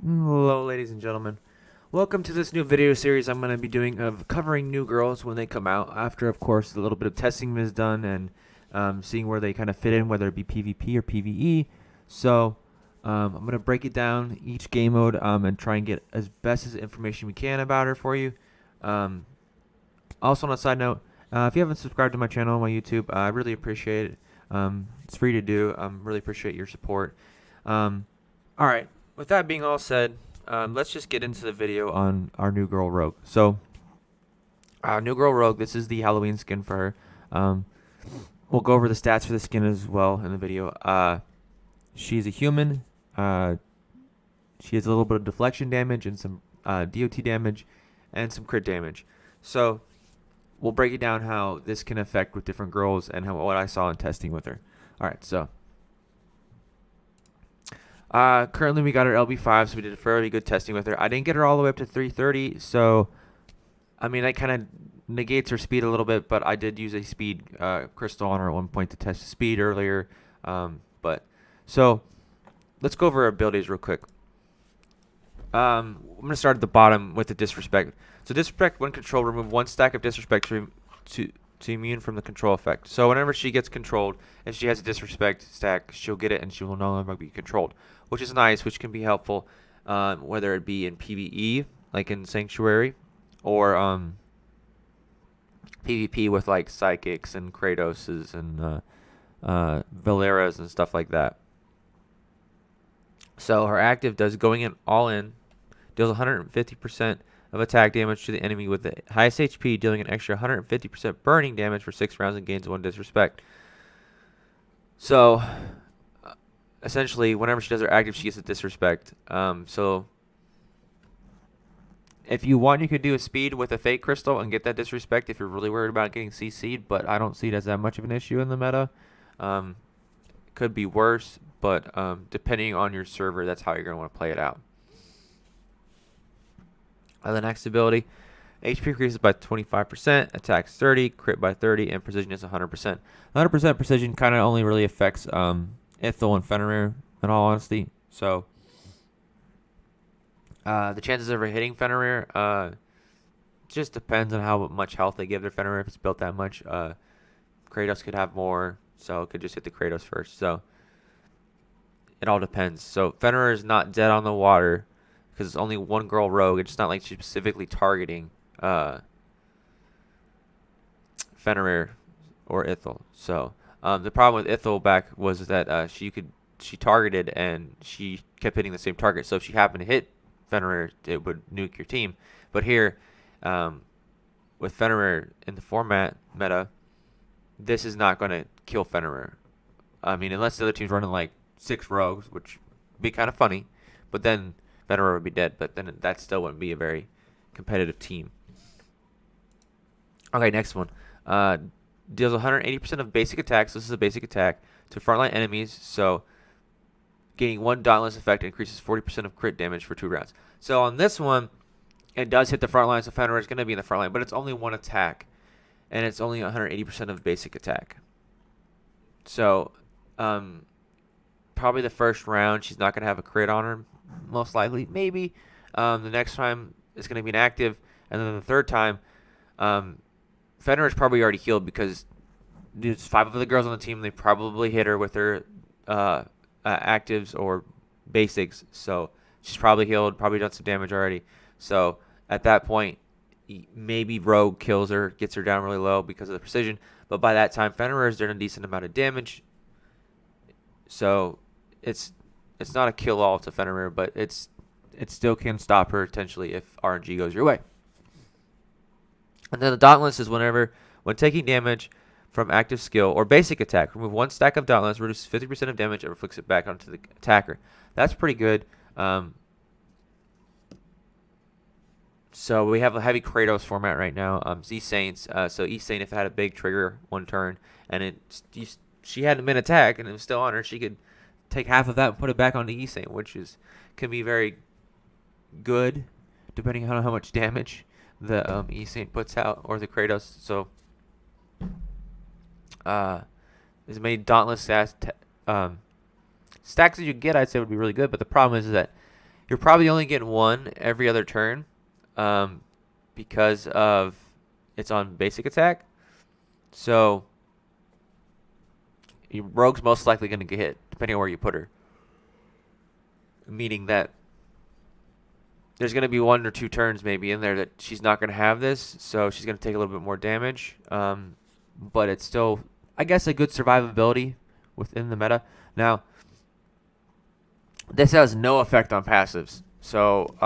Hello, ladies and gentlemen. Welcome to this new video series I'm going to be doing of covering new girls when they come out. After, of course, a little bit of testing is done and seeing where they kind of fit in, whether it be PvP or PvE. So I'm going to break it down each game mode and try and get as best as information we can about her for you. Um, Also, on a side note, if you haven't subscribed to my channel on my YouTube, I really appreciate it. It's free to do. Really appreciate your support. Um, all right. With that being all said, let's just get into the video on our new girl Rogue. So, new girl Rogue. This is the Halloween skin for her. We'll go over the stats for the skin as well in the video. She's a human. She has a little bit of deflection damage and some DOT damage and some crit damage. So we'll break it down how this can affect with different girls and what I saw in testing with her. All right, so currently we got her LB5, so we did a fairly good testing with her. I didn't get her all the way up to 330, so I mean that kind of negates her speed a little bit, but I did use a speed crystal on her at one point to test the speed earlier. But so let's go over her abilities real quick. I'm gonna start at the bottom with the disrespect. So disrespect, when controlled, remove one stack of disrespect to immune from the control effect. So whenever she gets controlled, if she has a disrespect stack, she'll get it and she will no longer be controlled, which is nice, which can be helpful, whether it be in PvE, like in Sanctuary, or PvP with like Psychics and Kratoses and Valeras and stuff like that. So her active does going in all in, deals 150% of attack damage to the enemy with the highest HP, dealing an extra 150% burning damage for 6 rounds and gains 1 disrespect. So, essentially, whenever she does her active, she gets a disrespect. So, if you want, you could do a speed with a fake crystal and get that disrespect if you're really worried about getting CC'd, but I don't see it as that much of an issue in the meta. Could be worse, but depending on your server, that's how you're going to want to play it out. The next ability, HP increases by 25%, attacks 30, crit by 30, and precision is 100%. 100% precision kind of only really affects Ithil and Fenrir, in all honesty. So the chances of her hitting Fenrir just depends on how much health they give their Fenrir. If it's built that much, Kratos could have more, so it could just hit the Kratos first. So it all depends. So Fenrir is not dead on the water because it's only one girl rogue. It's not like she's specifically targeting Fenrir or Ithil. So the problem with Ithil back was that she targeted and she kept hitting the same target. So if she happened to hit Fenrir, it would nuke your team. But here, with Fenrir in the format meta, this is not going to kill Fenrir. I mean, unless the other team's running like 6 rogues, which would be kind of funny, but then Fenrir would be dead. But then that still wouldn't be a very competitive team. Okay, next one. Deals 180% of basic attacks. This is a basic attack to frontline enemies. So gaining 1 Dauntless effect increases 40% of crit damage for 2 rounds. So on this one, it does hit the front line. So Fenrir is going to be in the front line, but it's only 1 attack, and it's only 180% of basic attack. So probably the first round she's not going to have a crit on her, most likely. Maybe the next time it's going to be an active, and then the third time, Fenrir is probably already healed because there's 5 of the girls on the team. They probably hit her with her actives or basics, so she's probably healed, probably done some damage already. So at that point, maybe Rogue kills her, gets her down really low because of the precision. But by that time, Fenrir has done a decent amount of damage. So it's not a kill all to Fenrir, but it still can stop her potentially if RNG goes your way. And then the Dauntless is when taking damage from active skill or basic attack, remove 1 stack of Dauntless, reduces 50% of damage, and reflects it back onto the attacker. That's pretty good. So we have a heavy Kratos format right now. Z-Saints. So E-Saint, if it had a big trigger 1 turn, and she had a min attack, and it was still on her, she could take half of that and put it back onto E-Saint, which can be very good, depending on how much damage the E-Saint puts out, or the Kratos. So as many Dauntless stacks as you get, I'd say would be really good. But the problem is that You're probably only getting one every other turn, because of it's on basic attack. So your rogue's most likely going to get hit, depending on where you put her. Meaning that there's going to be 1 or 2 turns maybe in there that she's not going to have this, so she's going to take a little bit more damage. But it's still, I guess, a good survivability within the meta. Now, this has no effect on passives. So,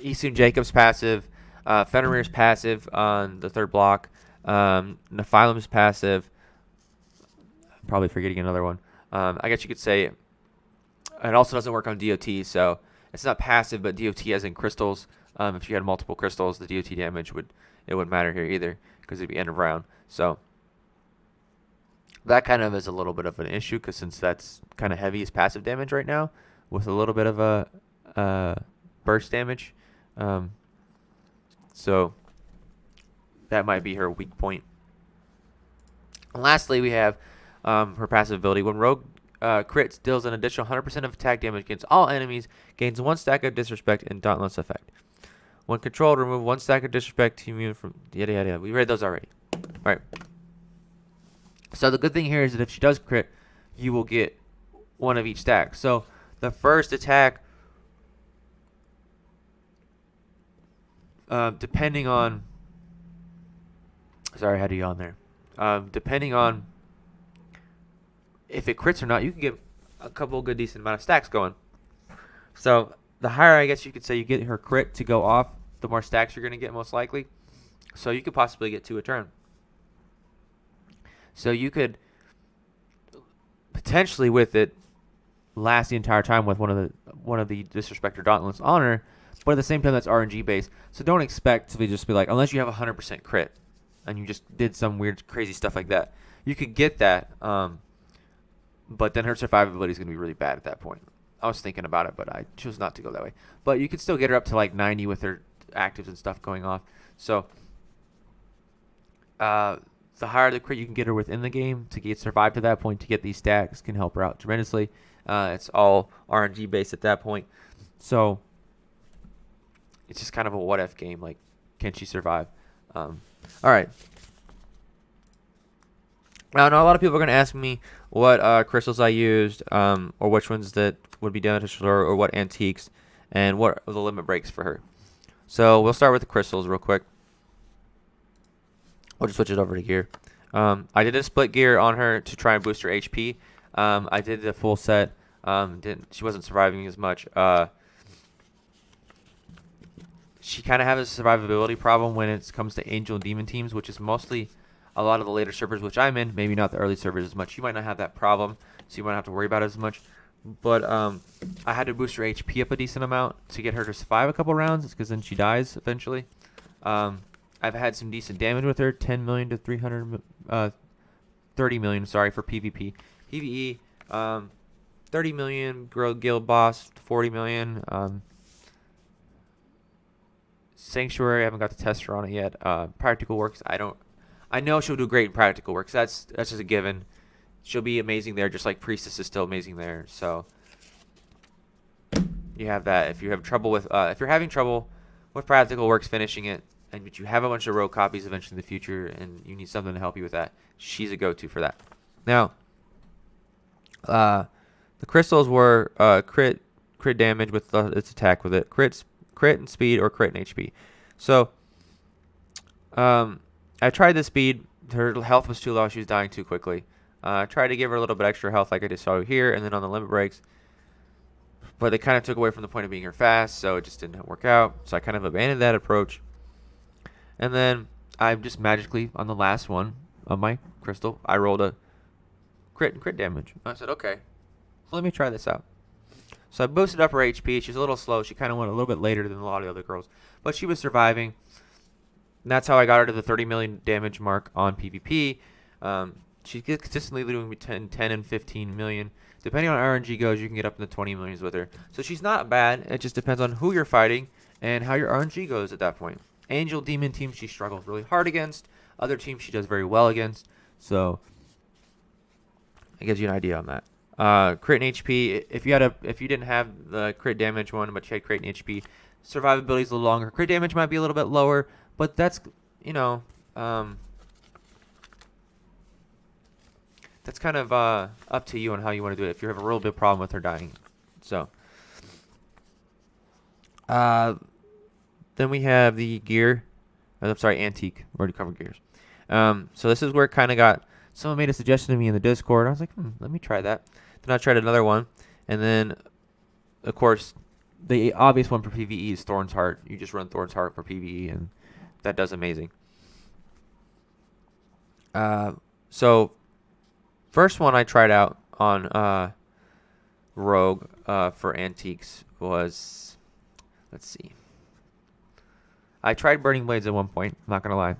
Isun Jacob's passive, Fenrir's passive on the 3rd block, Nephilim's passive. I'm probably forgetting another one. I guess you could say it also doesn't work on DOT, so it's not passive, but DOT as in crystals. If you had multiple crystals, the DOT damage wouldn't matter here either, because it'd be end of round. So that kind of is a little bit of an issue, because since that's kind of heavy as passive damage right now, with a little bit of a burst damage, so that might be her weak point. And lastly, we have her passive ability. When Rogue crits, deals an additional 100% of attack damage against all enemies, gains 1 stack of disrespect and dauntless effect. When controlled, remove 1 stack of disrespect to immune from yada yada yada. We read those already. Alright. So the good thing here is that if she does crit, you will get 1 of each stack. So the first attack, depending on, sorry, I had to yawn there. Depending on if it crits or not, you can get a couple good decent amount of stacks going. So the higher, I guess you could say, you get her crit to go off, the more stacks you're going to get most likely. So you could possibly get 2 a turn. So you could potentially, with it, last the entire time with one of the disrespect or dauntless on her, but at the same time that's RNG based. So don't expect to just be like, unless you have 100% crit and you just did some weird crazy stuff like that, you could get that. But then her survivability is going to be really bad at that point. I was thinking about it, but I chose not to go that way. But you could still get her up to like 90 with her actives and stuff going off. So the higher the crit you can get her within the game to get survive to that point, to get these stacks, can help her out tremendously. It's all RNG based at that point. So it's just kind of a what if game. Like, can she survive? All right. Now, I know a lot of people are going to ask me what crystals I used, or which ones that would be beneficial, or what antiques, and what are the limit breaks for her. So we'll start with the crystals real quick. We'll just switch it over to gear. I did a split gear on her to try and boost her HP. I did the full set. She wasn't surviving as much. She kind of has a survivability problem when it comes to angel and demon teams, which is mostly a lot of the later servers, which I'm in. Maybe not the early servers as much. You might not have that problem, so you might not have to worry about it as much. But I had to boost her HP up a decent amount to get her to survive a couple rounds, because then she dies eventually. I've had some decent damage with her, 10 million to 30 million, sorry, for PvP. PvE, 30 million, guild boss, 40 million. Sanctuary, I haven't got to test her on it yet. Practical works, I know she'll do great in practical works. That's just a given. She'll be amazing there, just like Priestess is still amazing there. So you have that. If you have trouble with, if you're having trouble with practical works finishing it, and but you have a bunch of rogue copies eventually in the future, and you need something to help you with that, she's a go-to for that. Now, the crystals were crit damage with its attack with it, crit and speed, or crit and HP. So I tried the speed. Her health was too low. She was dying too quickly. I tried to give her a little bit extra health like I just saw here, and then on the limit breaks. But they kind of took away from the point of being her fast, so it just didn't work out. So I kind of abandoned that approach. And then I just magically, on the last one of my crystal, I rolled a crit and crit damage. I said, okay, let me try this out. So I boosted up her HP. She was a little slow. She kind of went a little bit later than a lot of the other girls. But she was surviving. And that's how I got her to the 30 million damage mark on PvP. She's consistently doing between 10 and 15 million. Depending on how RNG goes, you can get up in the 20 millions with her. So she's not bad. It just depends on who you're fighting and how your RNG goes at that point. Angel Demon teams she struggles really hard against. Other teams she does very well against. So it gives you an idea on that. Crit and HP. If you didn't have the crit damage one, but you had crit and HP, survivability is a little longer. Crit damage might be a little bit lower, but that's you know, that's kind of up to you on how you want to do it. If you have a real big problem with her dying, so. Then we have the gear. I'm sorry, antique. We already covered gears. So this is where it kind of got. Someone made a suggestion to me in the Discord. I was like, let me try that. Then I tried another one, and then, of course, the obvious one for PvE is Thorn's Heart. You just run Thorn's Heart for PvE, and that does amazing. So first one I tried out on Rogue for antiques was, let's see. I tried Burning Blades at one point. I'm not gonna lie.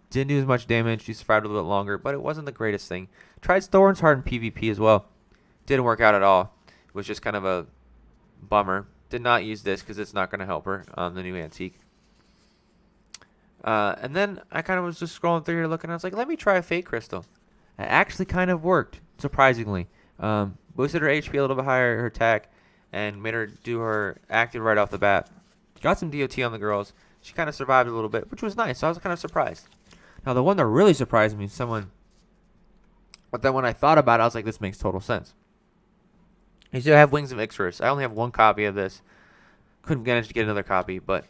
Didn't do as much damage. She survived a little bit longer, but it wasn't the greatest thing. Tried Thorn's Heart in PvP as well. Didn't work out at all. It was just kind of a bummer. Did not use this because it's not going to help her on the new antique. And then I kind of was just scrolling through here looking. I was like, let me try a Fate Crystal. It actually kind of worked, surprisingly. Boosted her HP a little bit higher, her attack, and made her do her active right off the bat. Got some DOT on the girls. She kind of survived a little bit, which was nice. So I was kind of surprised. Now, the one that really surprised me, but then when I thought about it, I was like, this makes total sense. You still have Wings of Ixorus. I only have one copy of this. Couldn't manage to get another copy, but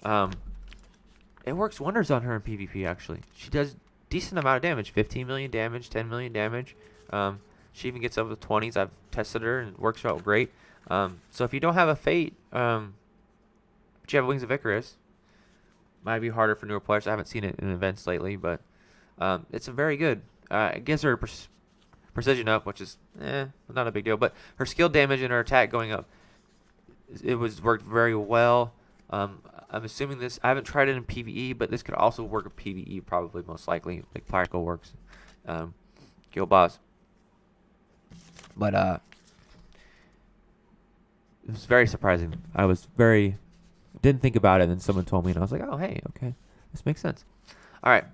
it works wonders on her in PvP, actually. She does decent amount of damage. 15 million damage, 10 million damage. She even gets up to 20s. I've tested her, and it works out great. So if you don't have a Fate, but you have Wings of Icarus, might be harder for newer players. I haven't seen it in events lately, but it's a very good. It gives her precision up, which is not a big deal. But her skill damage and her attack going up, it worked very well. I'm assuming this. I haven't tried it in PvE, but this could also work in PvE, probably most likely, like Practical Works, Guild Boss. But it was very surprising. I was didn't think about it, and then someone told me, and I was like, oh, hey, okay, this makes sense. All right.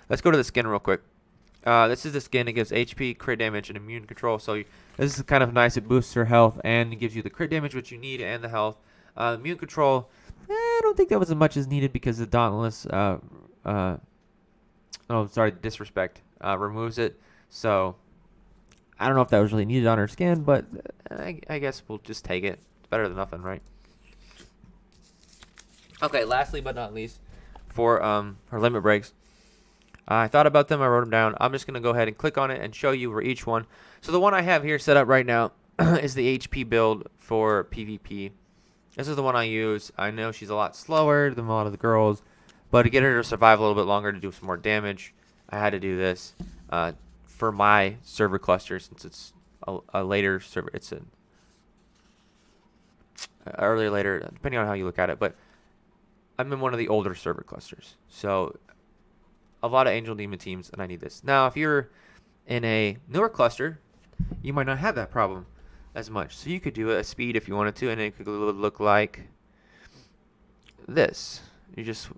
Let's go to the skin real quick. This is the skin. It gives HP, crit damage, and immune control. So this is kind of nice. It boosts her health and gives you the crit damage which you need and the health. Immune control, I don't think that was as much as needed because the Dauntless, Disrespect removes it. So I don't know if that was really needed on her skin, but I guess we'll just take it. It's better than nothing, right? Okay, lastly but not least, for her limit breaks. I thought about them. I wrote them down. I'm just going to go ahead and click on it and show you where each one. So the one I have here set up right now is the HP build for PvP. This is the one I use. I know she's a lot slower than a lot of the girls, but to get her to survive a little bit longer to do some more damage, I had to do this for my server cluster since it's a later server. It's an earlier, later, depending on how you look at it. But I'm in one of the older server clusters, so a lot of Angel Demon teams, and I need this. Now, if you're in a newer cluster, you might not have that problem as much. So you could do a speed if you wanted to, and it could look like this. You just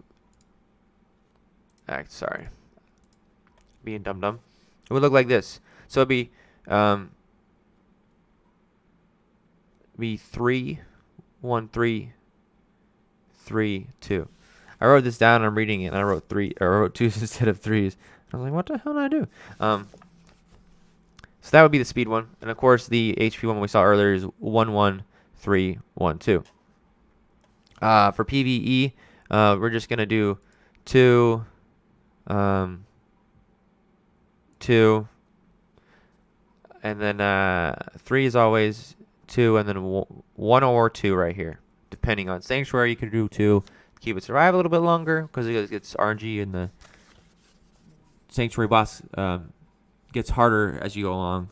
being dumb. It would look like this. So it'd be 3, 1, 3, 3, 2. I wrote this down. I'm reading it, and I wrote 2s instead of 3s. I was like, what the hell did I do? So that would be the speed one, and of course the HP one we saw earlier is 1, 1, 3, 1, 2. For PvE, we're just gonna do 2, 2, and then 3 is always 2, and then 1 or 2 right here. Depending on Sanctuary, you could do 2. Keep it survive a little bit longer because it gets RNG and the Sanctuary boss gets harder as you go along.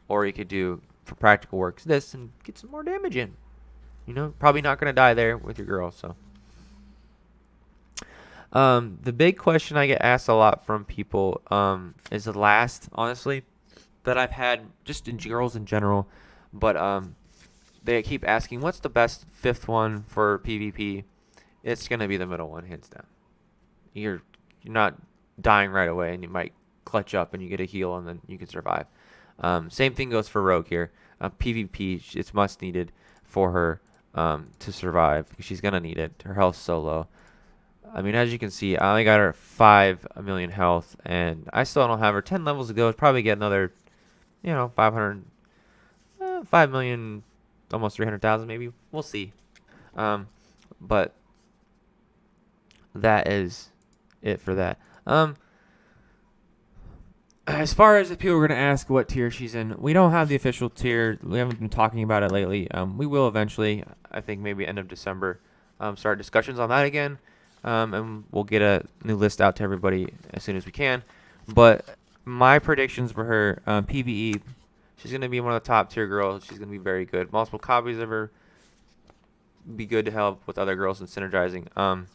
Or you could do, for Practical Works, this and get some more damage in. You know, probably not going to die there with your girl. So the big question I get asked a lot from people is the last, honestly, that I've had just in girls in general. But they keep asking, what's the best 5th one for PvP? It's going to be the middle one, hands down. You're not dying right away, and you might clutch up and you get a heal and then you can survive. Same thing goes for Rogue here. PvP, it's must needed for her to survive. She's gonna need it. Her health's so low. I mean, as you can see, I only got her 5 million health, and I still don't have her 10 levels to go. Probably get another, 500, 5 million, almost 300,000 maybe. We'll see. But that is it for that. As far as if people are going to ask what tier she's in, we don't have the official tier. We haven't been talking about it lately. We will eventually, I think maybe end of December, start discussions on that again. And we'll get a new list out to everybody as soon as we can. But my predictions for her, PvE, she's going to be one of the top tier girls. She's going to be very good. Multiple copies of her, be good to help with other girls and synergizing.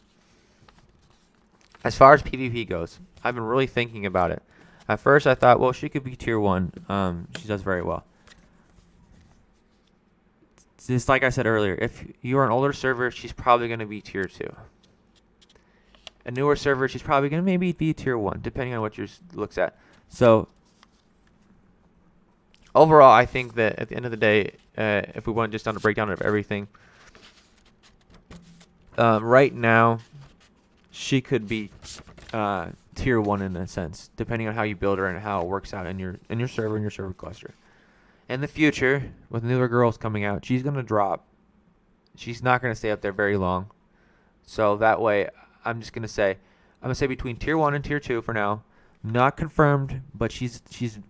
As far as PvP goes, I've been really thinking about it. At first, I thought, well, she could be tier 1. She does very well. Just like I said earlier, if you're an older server, she's probably going to be tier 2. A newer server, she's probably going to maybe be tier 1, depending on what yours looks at. So, overall, I think that at the end of the day, if we want just on a breakdown of everything, right now, she could be tier 1 in a sense, depending on how you build her and how it works out in your server and your server cluster. In the future, with newer girls coming out, she's going to drop. She's not going to stay up there very long. So that way, I'm going to say between tier 1 and tier 2 for now. Not confirmed, but she's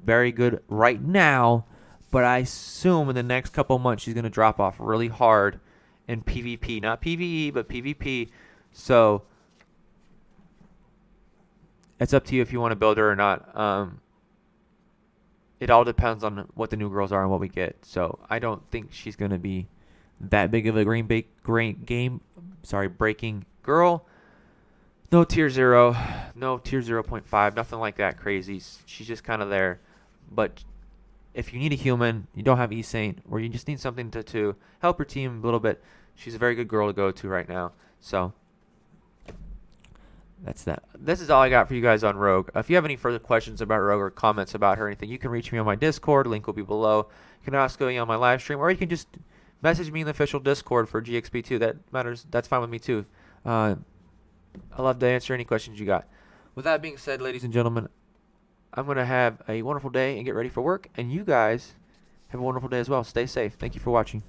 very good right now. But I assume in the next couple months she's going to drop off really hard in PvP. Not PvE, but PvP. So it's up to you if you want to build her or not. It all depends on what the new girls are and what we get. So I don't think she's going to be that big of a breaking girl. No tier 0, no tier 0.5, nothing like that crazy. She's just kind of there. But if you need a human, you don't have E-Saint, or you just need something to help your team a little bit, she's a very good girl to go to right now. So that's that. This is all I got for you guys on Rogue. If you have any further questions about Rogue or comments about her or anything, you can reach me on my Discord. Link will be below. You can ask me on my live stream, or you can just message me in the official Discord for GXP2. That matters. That's fine with me too. I love to answer any questions you got. With that being said, ladies and gentlemen, I'm going to have a wonderful day and get ready for work. And you guys have a wonderful day as well. Stay safe. Thank you for watching.